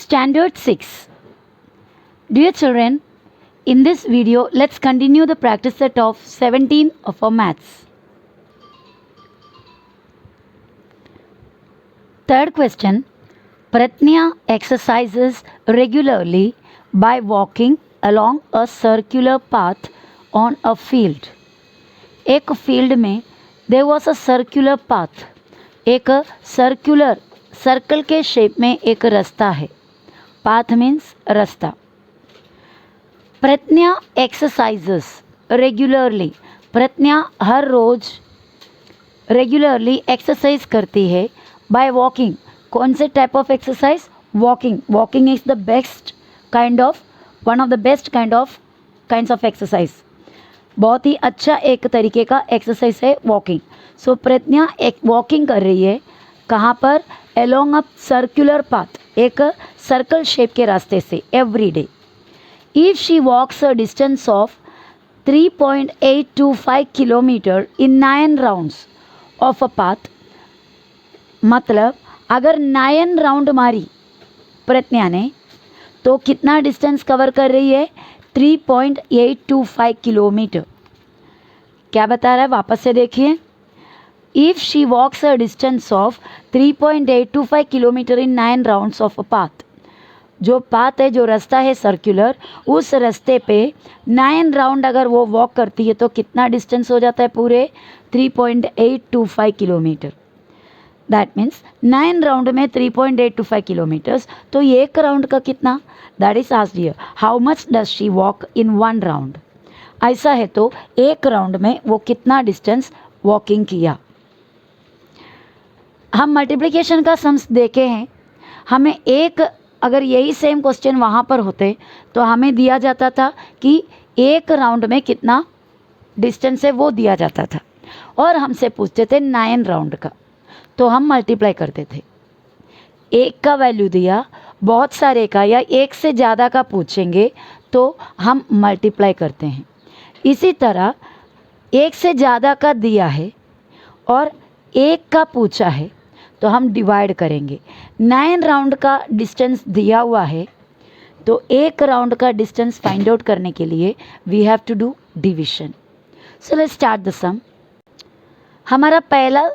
Standard 6. Dear children, in this video, let's continue the practice set of 17 of our maths. Third question. Pratnya exercises regularly by walking along a circular path on a field. एक field में there was a circular path. एक circular circle के shape में एक रास्ता है. Path means रास्ता. प्रज्ञा exercises regularly. प्रज्ञा हर रोज regularly exercise करती है बाय वॉकिंग. कौन से type of exercise? Walking. Walking is the best kind of one of the best kinds of exercise. बहुत ही अच्छा एक तरीके का एक्सरसाइज है वॉकिंग. सो प्रज्ञा एक वॉकिंग कर रही है. कहाँ पर? Along a circular path. एक सर्कल शेप के रास्ते से every day. If she walks a distance of 3.825 kilometre in 9 rounds of a path. मतलब अगर 9 राउंड मारी प्रज्ञा ने तो कितना डिस्टेंस कवर कर रही है? 3.825 किलोमीटर. क्या बता रहा है? वापस से देखिए. If she walks a distance of 3.825 kilometre in 9 rounds of a path. जो पाथ है, जो रास्ता है सर्कुलर, उस रास्ते पे 9 राउंड अगर वो वॉक करती है तो कितना डिस्टेंस हो जाता है? पूरे 3.825 किलोमीटर. दैट मीन्स 9 राउंड में 3.825 किलोमीटर्स. तो ये एक राउंड का कितना? That is asked here. How much does she walk in 1 round? ऐसा है तो एक राउंड में वो कितना डिस्टेंस वॉकिंग किया. हम मल्टीप्लिकेशन का सम्स देखे हैं. हमें एक अगर यही सेम क्वेश्चन वहाँ पर होते तो हमें दिया जाता था कि एक राउंड में कितना डिस्टेंस है वो दिया जाता था और हमसे पूछते थे 9 राउंड का. तो हम मल्टीप्लाई करते थे. एक का वैल्यू दिया, बहुत सारे का या एक से ज़्यादा का पूछेंगे तो हम मल्टीप्लाई करते हैं. इसी तरह एक से ज़्यादा का दिया है और एक का पूछा है तो हम डिवाइड करेंगे. 9 राउंड का डिस्टेंस दिया हुआ है तो एक राउंड का डिस्टेंस फाइंड आउट करने के लिए we have to do division. So let's start the sum. हमारा पहला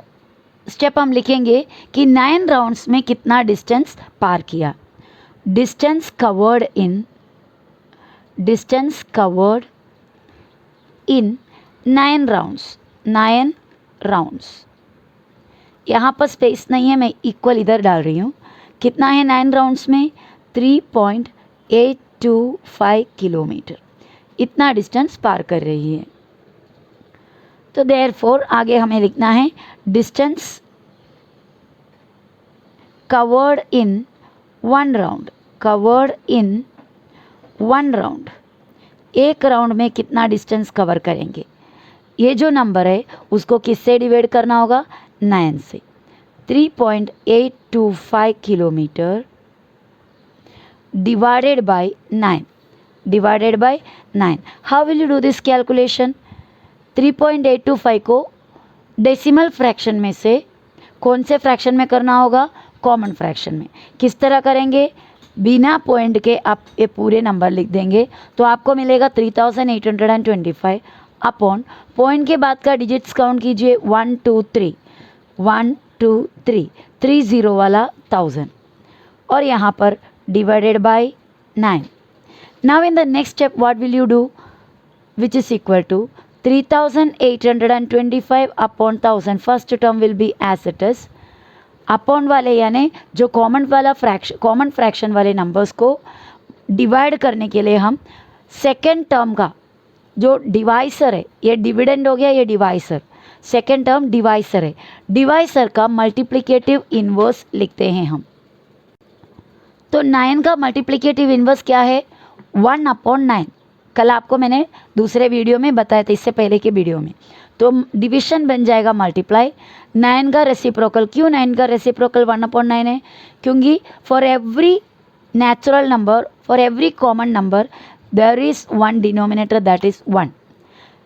स्टेप हम लिखेंगे कि 9 राउंड्स में कितना डिस्टेंस पार किया. Distance covered in 9 rounds. 9 rounds. यहाँ पर स्पेस नहीं है, मैं इक्वल इधर डाल रही हूँ. कितना है 9 राउंड्स में? 3.825 किलोमीटर. इतना डिस्टेंस पार कर रही है. तो देयरफॉर आगे हमें लिखना है distance covered in 1 round. Covered in 1 round. एक राउंड में कितना डिस्टेंस कवर करेंगे. ये जो नंबर है उसको किससे डिवाइड करना होगा? 9 से. 3.825 kilometre divided by 9. Divided by 9. How will you do this calculation? 3.825 को डेसिमल फ्रैक्शन में से कौन से फ्रैक्शन में करना होगा? कॉमन फ्रैक्शन में. किस तरह करेंगे? बिना पॉइंट के आप ये पूरे नंबर लिख देंगे तो आपको मिलेगा 3825 अपॉन पॉइंट के बाद का डिजिट्स काउंट कीजिए. 1 2 3 1 2 3 3 0 वाला 1000 और यहाँ पर divided by 9. Now in the next step what will you do? Which is equal to 3825 upon 1000. First term will be as it is. Upon वाले यानी जो कॉमन फ्रैक्शन वाले नंबर्स को डिवाइड करने के लिए हम सेकेंड टर्म का जो डिवाइसर है, ये डिविडेंड हो गया, ये डिवाइसर. सेकेंड टर्म डिवाइसर है. डिवाइसर का मल्टीप्लिकेटिव इन्वर्स लिखते हैं हम. तो 9 का मल्टीप्लिकेटिव इन्वर्स क्या है? 1 अपॉन 9. कल आपको मैंने दूसरे वीडियो में बताया था, इससे पहले के वीडियो में. तो डिविजन बन जाएगा मल्टीप्लाई. 9 का रेसिप्रोकल. क्यों 9 का रेसिप्रोकल 1 अपॉन 9 है? क्योंकि for every natural number, for every common number there is 1 denominator, that is 1.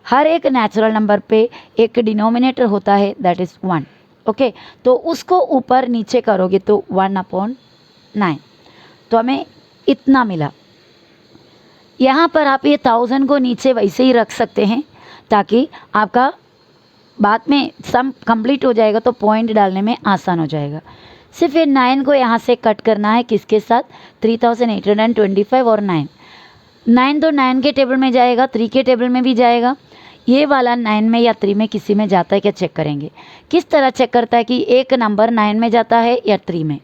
हर एक नेचुरल नंबर पे एक डिनोमिनेटर होता है, दैट इज़ 1. ओके. तो उसको ऊपर नीचे करोगे तो 1 अपॉन 9. तो हमें इतना मिला। यहाँ पर आप ये 1000 को नीचे वैसे ही रख सकते हैं ताकि आपका बाद में सम कंप्लीट हो जाएगा तो पॉइंट डालने में आसान हो जाएगा। सिर्फ ये 9 को यहाँ से कट करना है, किसके साथ, 3825 और 9 तो 9 के टेबल में जाएगा, 3 के टेबल में भी जाएगा। ये वाला 9 में या 3 में किसी में जाता है क्या चेक करेंगे। किस तरह चेक करता है कि एक नंबर 9 में जाता है या 3 में।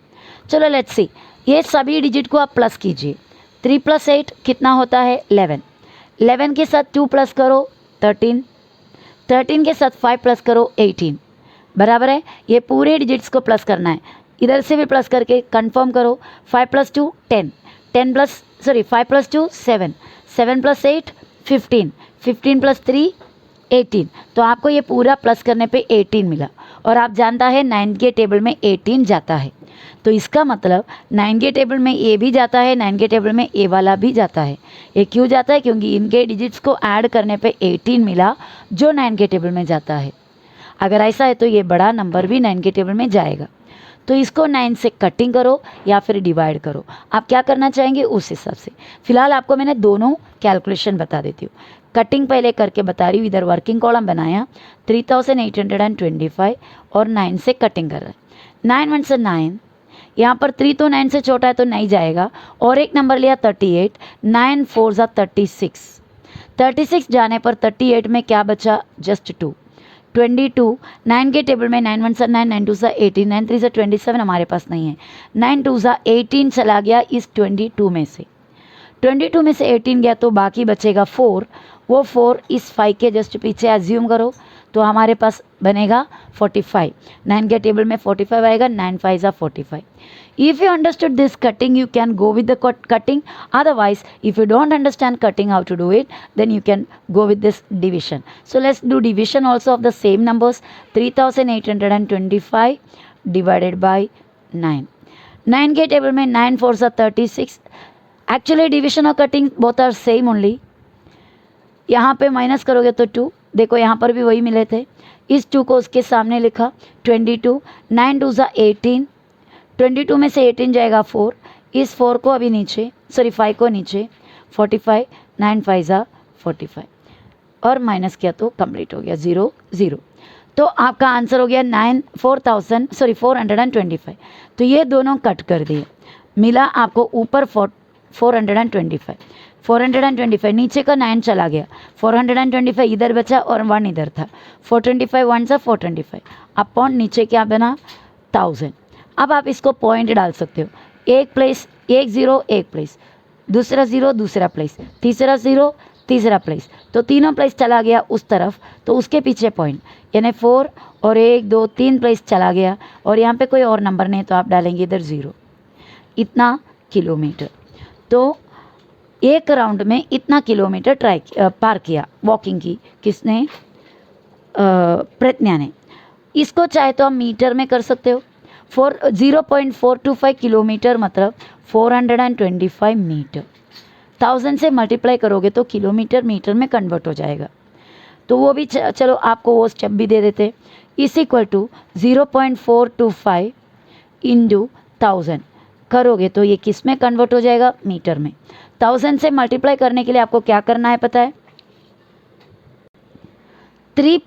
चलो लेट्स सी, ये सभी डिजिट को आप प्लस कीजिए। 3 + 8 कितना होता है, 11। 11 के साथ 2 प्लस करो 13, 13 के साथ 5 प्लस करो 18, बराबर है। ये पूरे डिजिट्स को प्लस करना है, इधर से भी प्लस करके कंफर्म करो। 5 + 2 10, 5 + 2 7, 7 + 8 15, 15 + 3 18। तो आपको ये पूरा प्लस करने पे 18 मिला। और आप जानता है 9 के टेबल में 18 जाता है, तो इसका मतलब 9 के टेबल में ए भी जाता है, 9 के टेबल में ए वाला भी जाता है। ये क्यों जाता है, क्योंकि इनके डिजिट्स को ऐड करने पे 18 मिला जो 9 के टेबल में जाता है। अगर ऐसा है तो ये बड़ा नंबर भी 9 के टेबल में जाएगा। तो इसको 9 से कटिंग करो या फिर डिवाइड करो, आप क्या करना चाहेंगे उस हिसाब से। फिलहाल आपको मैंने दोनों कैलकुलेशन बता देती हूँ। कटिंग पहले करके बता रही हूँ। इधर वर्किंग कॉलम बनाया 3825 और 9 से कटिंग कर रहा है। 9 × 1 = 9, यहाँ पर 3 तो 9 से छोटा है तो नहीं जाएगा। और एक नंबर लिया 38, 9 × 4 = 36। 36 जाने पर 38 में क्या बचा, जस्ट 2, 22। 9 के टेबल में 9 × 1 = 9, 9 × 2 = 18, 9 × 3 = 27, हमारे पास नहीं है। 9 × 2 = 18 चला गया इस 22 में से। 22 में से 18 गया तो बाकी बचेगा 4। वो 4 इस 5 के जस्ट पीछे एज्यूम करो तो हमारे पास बनेगा 45। 9 के टेबल में 45 आएगा, 9 × 5 = 45। If you understood this cutting, you can go with the cutting. Otherwise, if you don't understand cutting how to do it, then you can go with this division. So let's do division also of the same numbers. 3825 divided by 9. 9 के table में 9 × 4 = 36. Actually division और cutting both are same only. यहाँ पे minus करोगे तो 2, देखो यहाँ पर भी वही मिले थे। इस 2 को उसके सामने लिखा 22, 9 × 2 = 18, 22 में से 18 जाएगा 4, इस 4 को अभी नीचे, 5 को नीचे, 45, 9 × 5 = 45 और माइनस किया तो कंप्लीट हो गया 0 0। तो आपका आंसर हो गया 425। तो ये दोनों कट कर दिए, मिला आपको ऊपर 425। 425 नीचे का 9 चला गया, 425 इधर बचा और 1 इधर था। 425 1 = 425 अपॉन नीचे क्या बना 1000। अब आप इसको पॉइंट डाल सकते हो, एक प्लेस, एक 0 एक प्लेस, दूसरा 0 दूसरा प्लेस, तीसरा 0 तीसरा प्लेस, तो तीनों प्लेस चला गया उस तरफ, तो उसके पीछे पॉइंट, यानी 4 और 1 2 3 प्लेस चला गया। और यहाँ पे कोई और नंबर नहीं तो आप डालेंगे इधर 0। इतना किलोमीटर, तो एक राउंड में इतना किलोमीटर पार किया, वॉकिंग की किसने, प्रज्ञा ने। इसको चाहे तो आप मीटर में कर सकते हो। 0.425 किलोमीटर मतलब 425 मीटर। 1000 से मल्टीप्लाई करोगे तो किलोमीटर मीटर में कन्वर्ट हो जाएगा। तो वो भी चलो आपको वो स्टेप भी दे देते। इस इक्वल टू 0.425 × 1000 करोगे तो ये किस में कन्वर्ट हो जाएगा, मीटर में। 1000 से मल्टीप्लाई करने के लिए आपको क्या करना है पता है, 3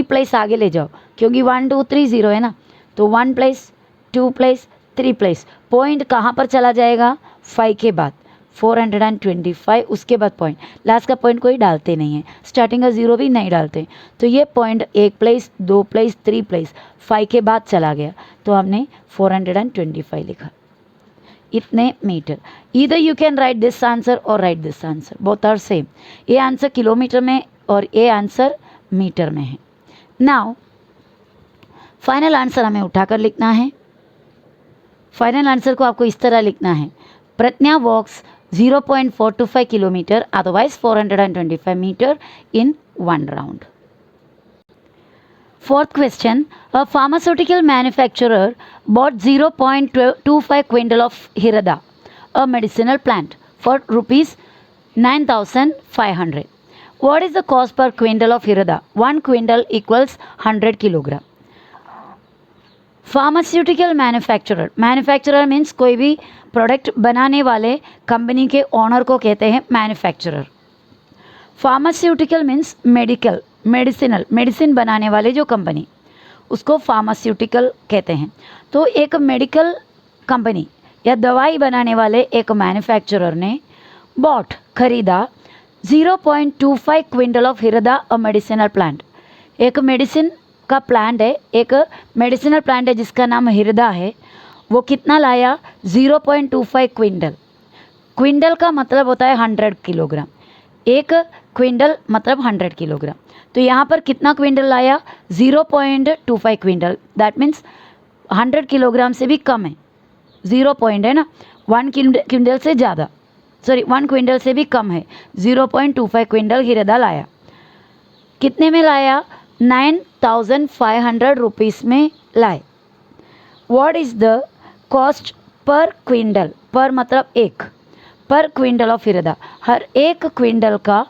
प्लेस आगे ले जाओ, क्योंकि 1 2 3 0 है ना, तो 1 प्लेस 2 प्लेस 3 प्लेस। पॉइंट कहाँ पर चला जाएगा, 5 के बाद 425, उसके बाद पॉइंट, लास्ट का पॉइंट कोई डालते नहीं है, स्टार्टिंग का 0 भी नहीं डालते। तो ये पॉइंट 1 प्लेस 2 प्लेस 3 प्लेस 5 के बाद चला गया, तो हमने 425 लिखा, इतने metre. Either you can write this answer और write this answer, both are same. ये आंसर किलोमीटर में और ये आंसर मीटर में है। नाउ फाइनल आंसर हमें उठाकर लिखना है। फाइनल आंसर को आपको इस तरह लिखना है, Pragya walks 0.425 kilometre, otherwise 425 metre in 1 round. Fourth question, a pharmaceutical manufacturer bought 0.25 quintal of Hirada, a medicinal plant, for rupees 9,500. What is the cost per quintal of Hirada? 1 quintal equals 100 kilogram. Pharmaceutical manufacturer, manufacturer means कोई भी product बनाने वाले company के owner को कहते हैं manufacturer. Pharmaceutical means medical, medicinal, medicine बनाने वाले जो कंपनी, उसको फार्मास्यूटिकल कहते हैं। तो एक मेडिकल कंपनी या दवाई बनाने वाले एक मैन्युफैक्चरर ने बॉट, खरीदा 0.25 quintal of hirda a medicinal plant. एक मेडिसिन का प्लांट है, एक मेडिसिनल प्लांट है जिसका नाम हिरदा है। वो कितना लाया? 0.25 क्विंटल। क्विंटल का मतलब होता है 100 किलोग्राम। एक क्विंटल मतलब 100 किलोग्राम। तो यहाँ पर कितना क्विंटल लाया? 0.25 क्विंटल। दैट मीन्स 100 किलोग्राम से भी कम है। 0 पॉइंट है ना, 1 क्विंटल से ज़्यादा, सॉरी 1 क्विंटल से भी कम है। 0.25 क्विंटल हिरदा लाया। कितने में लाया? 9,500 रुपीज़ में लाए। What is the cost per quintal? पर मतलब एक, पर क्विंटल ऑफ हिरदा। हर एक क्विंटल का,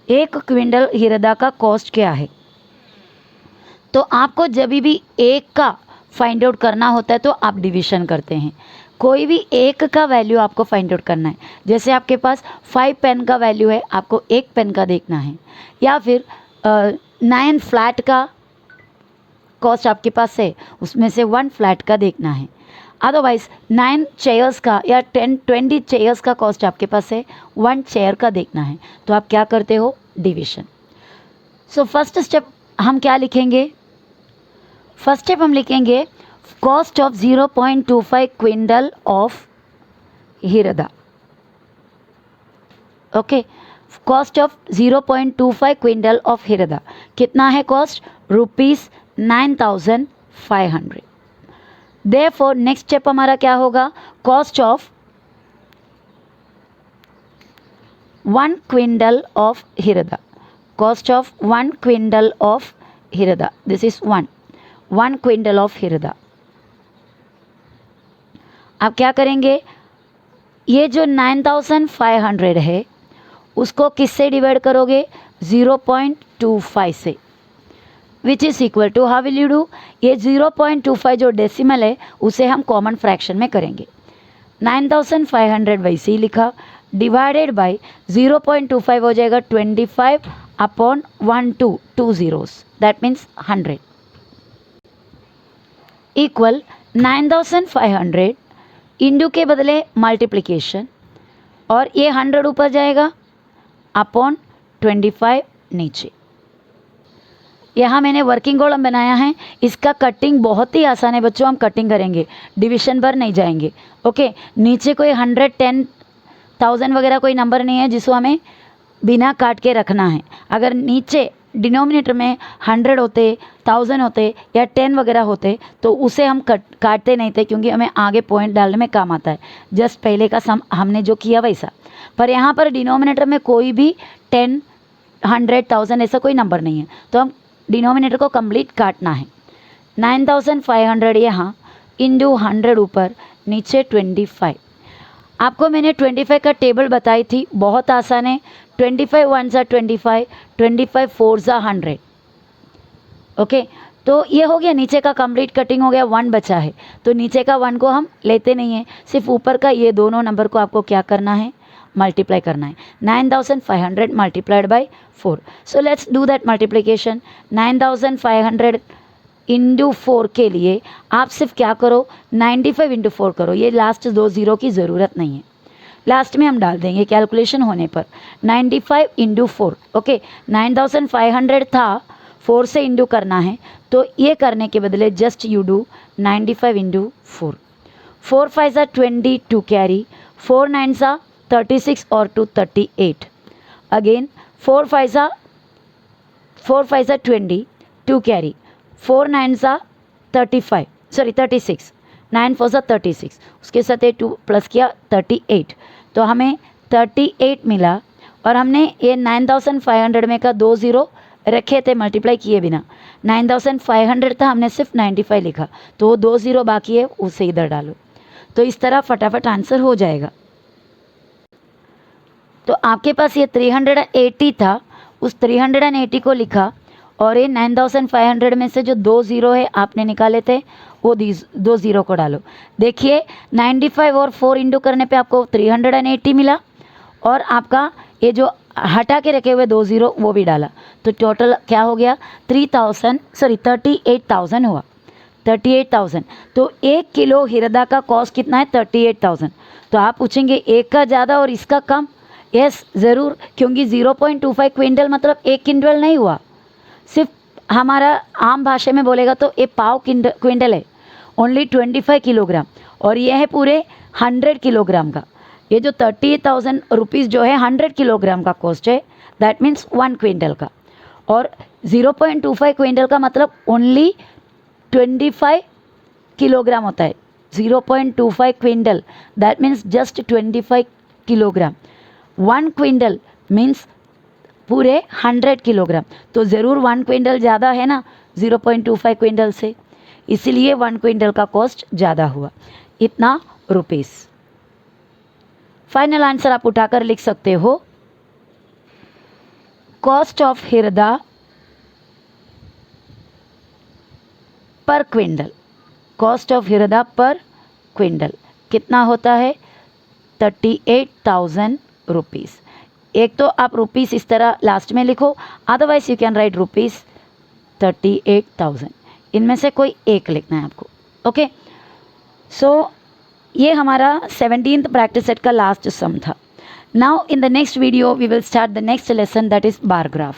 एक क्विंटल हिरदा का कॉस्ट क्या है? तो आपको जब भी एक का फाइंड आउट करना होता है तो आप डिवीजन करते हैं। कोई भी एक का वैल्यू आपको फाइंड आउट करना है। जैसे आपके पास 5 पेन का वैल्यू है, आपको 1 पेन का देखना है, या फिर 9 फ्लैट का कॉस्ट आपके पास है, उसमें से 1 फ्लैट का देखना है। अदरवाइज 9 चेयर्स का या 20 चेयर्स का कॉस्ट आपके पास है, 1 चेयर का देखना है। तो आप क्या करते हो? डिवीजन। सो फर्स्ट स्टेप हम क्या लिखेंगे? फर्स्ट स्टेप हम लिखेंगे cost of 0.25 quintal of hirda. Okay, cost of 0.25 quintal of hirda कितना है कॉस्ट? ₹9,500। देयरफॉर नेक्स्ट स्टेप हमारा क्या होगा? Cost of 1 quintal of hirda. Cost of 1 quintal of hirda, this is 1 quintal of hirda. आप क्या करेंगे? ये जो 9,500 है उसको किससे डिवाइड करोगे? 0.25 से, which is equal to, how will you do? ये 0.25 जो डेसिमल है उसे हम कॉमन फ्रैक्शन में करेंगे। 9,500 वैसे ही लिखा, डिवाइडेड बाय 0.25 हो जाएगा 25/1, 2 zeros, that means 100 equal 9,500 into के बदले मल्टीप्लिकेशन, और ये 100 ऊपर जाएगा अपॉन 25 नीचे। यहाँ मैंने वर्किंग कॉलम बनाया है। इसका कटिंग बहुत ही आसान है बच्चों, हम कटिंग करेंगे, डिवीजन पर नहीं जाएंगे। ओके, नीचे कोई 100, 10,000 वगैरह कोई नंबर नहीं है जिसको हमें बिना काट के रखना है। अगर नीचे डिनोमिनेटर में 100 होते, 1000 होते या 10 वगैरह होते तो उसे हम काटते नहीं थे, क्योंकि हमें आगे पॉइंट डालने में काम आता है। जस्ट पहले का सम हमने जो किया वैसा। पर यहाँ पर डिनोमिनेटर में कोई भी 10, 100, 1000 ऐसा कोई नंबर नहीं है, तो हम डिनोमिनेटर को कंप्लीट काटना है। 9,500 यहाँ इंटू 100 ऊपर, नीचे 25। आपको मैंने 25 का टेबल बताई थी, बहुत आसान है। 25 1s are 25, 25 4s are 100। Okay, तो ये हो गया, नीचे का कंप्लीट कटिंग हो गया। 1 बचा है तो नीचे का 1 को हम लेते नहीं हैं, सिर्फ ऊपर का ये दोनों नंबर को आपको क्या करना है? मल्टीप्लाई करना है। 9,500 multiplied by 4। So let's do that multiplication. 9,500 into 4 के लिए आप सिर्फ क्या करो? 95 इंटू 4 करो। ये लास्ट 2 ज़ीरो की ज़रूरत नहीं है, लास्ट में हम डाल देंगे कैलकुलेशन होने पर। 95 इंटू 4। ओके, 9,500 था, 4 से इंटू करना है, तो ये करने के बदले just you do 95 into 4। 4 5s are 20 to carry, 4 9s are 36 और 2 38। Again 4 5s are 20 to carry, 4 9s are 35, sorry 36, 9 4s are 36, उसके साथ ये 2 प्लस किया 38, तो हमें 38 मिला। और हमने ये 9,500 में का 2 ज़ीरो रखे थे मल्टीप्लाई किए बिना। 9,500 था, हमने सिर्फ 95 लिखा, तो वो 2 ज़ीरो बाकी है, उसे इधर डालो। तो इस तरह फटाफट आंसर हो जाएगा। तो आपके पास ये 380 था, उस 380 को लिखा और ये 9500 में से जो 2 ज़ीरो है आपने निकाले थे, वो 2 ज़ीरो को डालो। देखिए 95 और 4 इंटू करने पे आपको 380 मिला, और आपका ये जो हटा के रखे हुए 2 ज़ीरो वो भी डाला, तो टोटल क्या हो गया 38,000 हुआ, 38,000। तो 1 किलो हिरदा का कॉस्ट कितना है 38,000। तो आप पूछेंगे एक का ज़्यादा और इसका कम, यस ज़रूर, क्योंकि 0.25 क्विंटल मतलब 1 क्विंटल नहीं हुआ, सिर्फ हमारा आम भाषा में बोलेगा तो ये पाव क्विंटल है, ओनली 25 किलोग्राम, और ये है पूरे 100 किलोग्राम का। ये जो 38,000 रुपीज़ जो है 100 किलोग्राम का कॉस्ट है, दैट मीन्स 1 क्विंटल का। और 0.25 क्विंटल का मतलब ओनली 25 किलोग्राम होता है। 0.25 quintal that means just 25 kilogram. 1 quintal means पूरे 100 किलोग्राम, तो ज़रूर 1 क्विंटल ज़्यादा है ना 0.25 क्विंटल से, इसीलिए 1 क्विंटल का कॉस्ट ज़्यादा हुआ, इतना रुपीस। फाइनल आंसर आप उठाकर लिख सकते हो, कॉस्ट ऑफ हिरदा पर क्विंटल, कॉस्ट ऑफ हिरदा पर क्विंटल कितना होता है 38,000 रुपीज़। एक तो आप रुपीस इस तरह लास्ट में लिखो, otherwise you can right rupees 38,000, इनमें से कोई एक लिखना है आपको। ओके, सो ये हमारा 17th प्रैक्टिस सेट का लास्ट सम था। Now in the next video we will start the next lesson, that is bar graph.